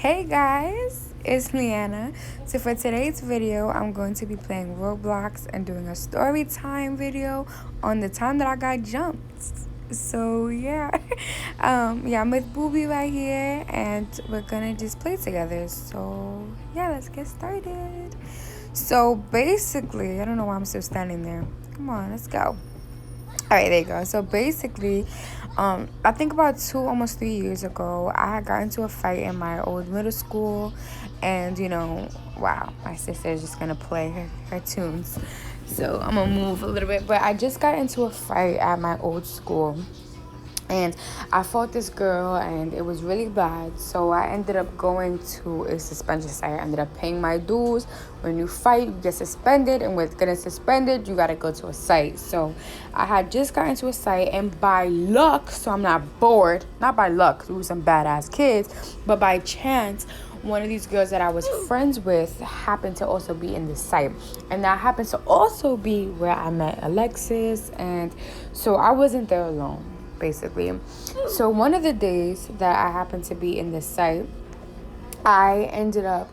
Hey guys, it's Lianna. So for today's video, I'm going to be playing Roblox and doing a story time video on the time that I got jumped. So yeah, I'm with Booby right here, and we're gonna just play together. So yeah, let's get started. So basically, I don't know why I'm still standing there. Come on, let's go. All right, there you go. So basically, I think about almost 3 years ago, I had gotten into a fight in my old middle school, and wow, my sister is just gonna play her tunes. So I'm gonna move a little bit, but I just got into a fight at my old school. And I fought this girl, and it was really bad. So I ended up going to a suspension site. I ended up paying my dues. When you fight, you get suspended. And with getting suspended, you got to go to a site. So I had just gotten to a site. And by luck, so I'm not bored. Not by luck, we were some badass kids. But by chance, one of these girls that I was friends with happened to also be in the site. And that happens to also be where I met Alexis. And so I wasn't there alone, basically. So one of the days that I happened to be in this site, I ended up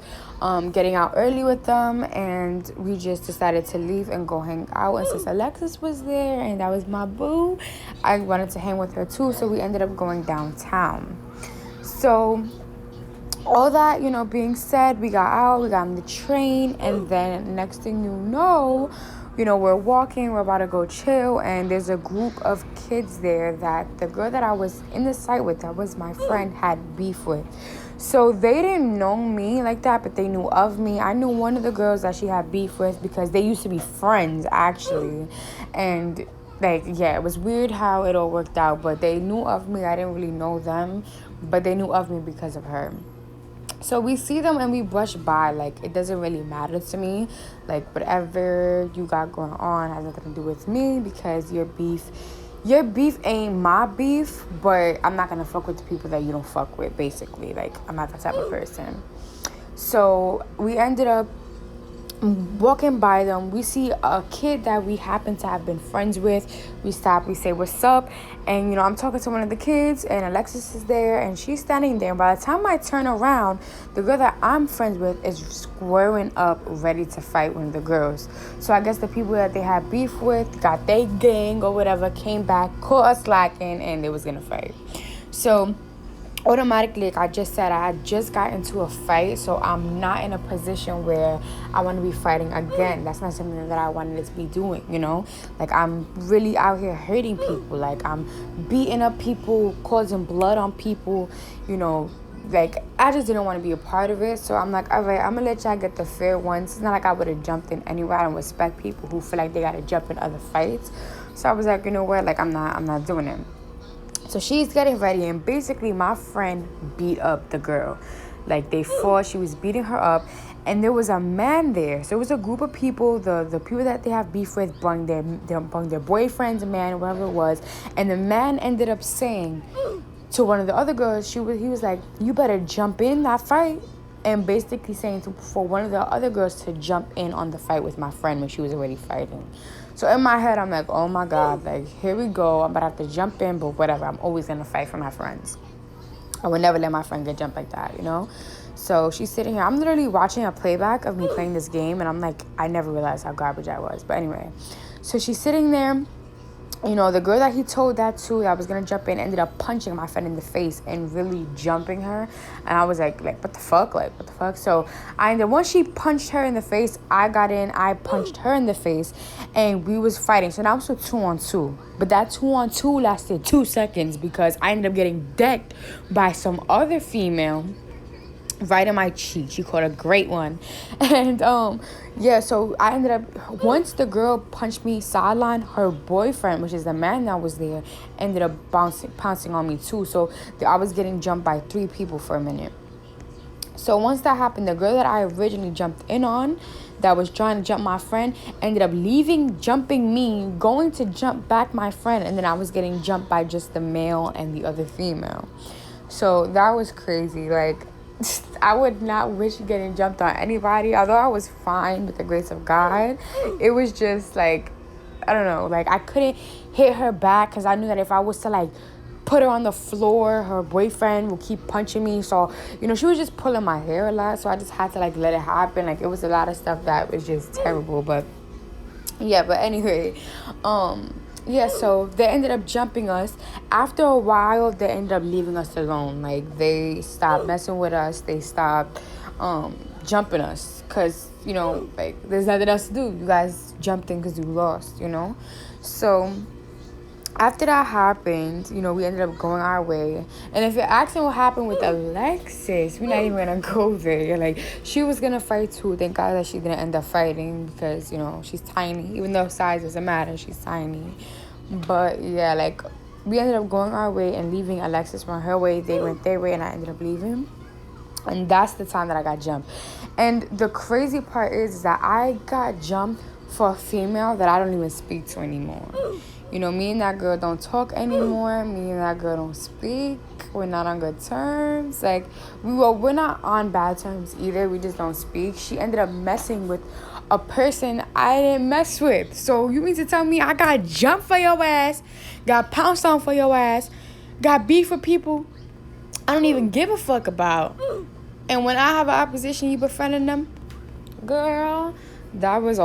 getting out early with them, and we just decided to leave and go hang out. And since Alexis was there and that was my boo, I wanted to hang with her too, so we ended up going downtown. So all that being said, we got out, we got on the train, and then next thing we're walking, we're about to go chill, and there's a group of kids there that the girl that I was in the site with, that was my friend, had beef with. So they didn't know me like that, but they knew of me. I knew one of the girls that she had beef with because they used to be friends, actually. And it was weird how it all worked out, but they knew of me. I didn't really know them, but they knew of me because of her. So we see them and we brush by. It doesn't really matter to me. Whatever you got going on has nothing to do with me, because your beef ain't my beef. But I'm not gonna fuck with the people that you don't fuck with, basically. I'm not that type of person. So we ended up walking by them. We see a kid that we happen to have been friends with. We stop, we say what's up, and I'm talking to one of the kids, and Alexis is there, and she's standing there. And by the time I turn around, the girl that I'm friends with is squaring up, ready to fight one of the girls. So I guess the people that they had beef with got their gang or whatever, came back, caught us slacking, and they was gonna fight. So automatically, like I just said, I had just got into a fight, so I'm not in a position where I want to be fighting again. That's not something that I wanted to be doing, I'm really out here hurting people. I'm beating up people, causing blood on people, I just didn't want to be a part of it. So I'm like, all right, I'm gonna let y'all get the fair ones. It's not like I would have jumped in anywhere. I don't respect people who feel like they gotta jump in other fights. So I was like, you know what, I'm not doing it. So she's getting ready, and basically my friend beat up the girl. They fought, she was beating her up, and there was a man there. So it was a group of people, the people that they have beef with brought their boyfriends, a man, whatever it was, and the man ended up saying to one of the other girls, he was like, you better jump in that fight, and basically saying for one of the other girls to jump in on the fight with my friend when she was already fighting. So in my head, I'm like, oh my God, here we go. I'm about to have to jump in, but whatever. I'm always going to fight for my friends. I would never let my friend get jumped like that, So she's sitting here. I'm literally watching a playback of me playing this game, and I'm like, I never realized how garbage I was. But anyway, so she's sitting there. The girl that he told that to, that I was going to jump in, ended up punching my friend in the face and really jumping her. And I was like, what the fuck? What the fuck? So once she punched her in the face, I got in, I punched her in the face, and we was fighting. So now it was a 2-on-2. But that 2-on-2 lasted 2 seconds because I ended up getting decked by some other female right in my cheek. She caught a great one. And so I ended up, once the girl punched me sideline, her boyfriend, which is the man that was there, ended up pouncing on me too. So I was getting jumped by 3 people for a minute. So once that happened, the girl that I originally jumped in on, that was trying to jump my friend, ended up jumping me, going to jump back my friend, and then I was getting jumped by just the male and the other female. So that was crazy. I would not wish getting jumped on anybody, although I was fine with the grace of God. It was just I don't know, I couldn't hit her back because I knew that if I was to put her on the floor. Her boyfriend will keep punching me. So, you know, she was just pulling my hair a lot. So I just had to, like, let it happen. Like, it was a lot of stuff that was just terrible. But, yeah, but anyway, yeah, so they ended up jumping us. After a while, they ended up leaving us alone. Like, they stopped messing with us. They stopped jumping us. Because, you know, like, there's nothing else to do. You guys jumped in because you lost, you know? So after that happened, you know, we ended up going our way. And if you're asking what happened with Alexis, we're not even going to go there. Like, she was going to fight too. Thank God that she didn't end up fighting because, you know, she's tiny. Even though size doesn't matter, she's tiny. But, yeah, like, we ended up going our way and leaving Alexis on her way. They went their way, and I ended up leaving. And that's the time that I got jumped. And the crazy part is that I got jumped for a female that I don't even speak to anymore. You know, me and that girl don't talk anymore. Me and that girl don't speak. We're not on good terms. Like, we're not on bad terms either. We just don't speak. She ended up messing with a person I didn't mess with. So you mean to tell me I got jumped for your ass, got pounced on for your ass, got beef with people I don't even give a fuck about? And when I have an opposition, you befriending them? Girl, that was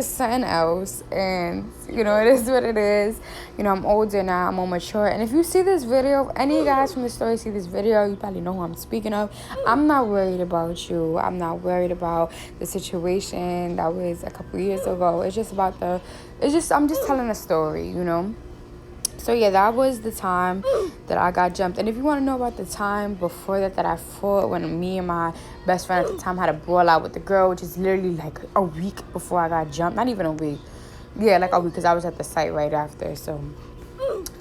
something else. And, you know, it is what it is. You know, I'm older now. I'm more mature. And if you see this video, if any of you guys from the story see this video, you probably know who I'm speaking of. I'm not worried about you. I'm not worried about the situation that was a couple years ago. I'm just telling a story, you know. So, yeah, that was the time that I got jumped. And if you want to know about the time before that I fought, when me and my best friend at the time had a brawl out with the girl, which is literally like a week before I got jumped. Not even a week. Yeah, like a week, because I was at the site right after. So,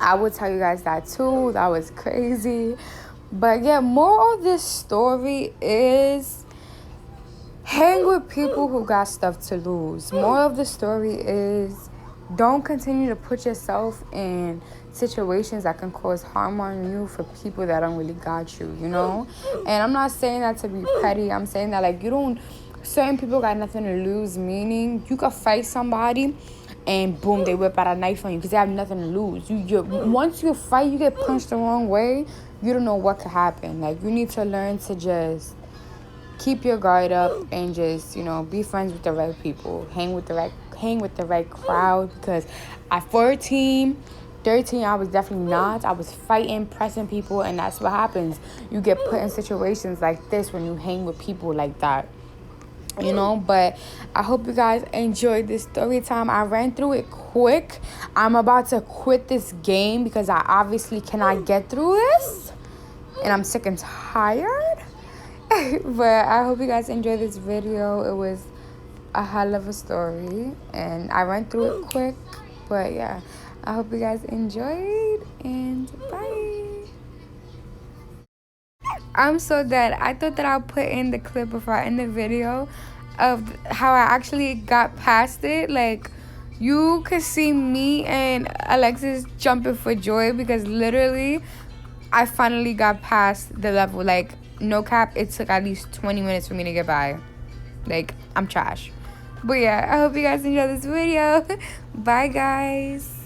I would tell you guys that too. That was crazy. But, yeah, moral of this story is hang with people who got stuff to lose. Moral of the story is don't continue to put yourself in situations that can cause harm on you for people that don't really got you, you know? And I'm not saying that to be petty. I'm saying that, like, certain people got nothing to lose, meaning you could fight somebody and boom, they whip out a knife on you because they have nothing to lose. Once you fight, you get punched the wrong way, you don't know what could happen. Like, you need to learn to just keep your guard up and just, you know, be friends with the right people. Hang with the right crowd, because at 13, I was definitely not. I was fighting, pressing people, and that's what happens. You get put in situations like this when you hang with people like that. You know, but I hope you guys enjoyed this story time. I ran through it quick. I'm about to quit this game because I obviously cannot get through this. And I'm sick and tired. But I hope you guys enjoyed this video. It was a hell of a story. And I ran through it quick. But yeah, I hope you guys enjoyed. And bye. I'm so dead. I thought that I'll put in the clip before I end the video of how I actually got past it. Like, you could see me and Alexis jumping for joy because literally I finally got past the level. Like, no cap, it took at least 20 minutes for me to get by. Like, I'm trash. But yeah, I hope you guys enjoyed this video. Bye, guys.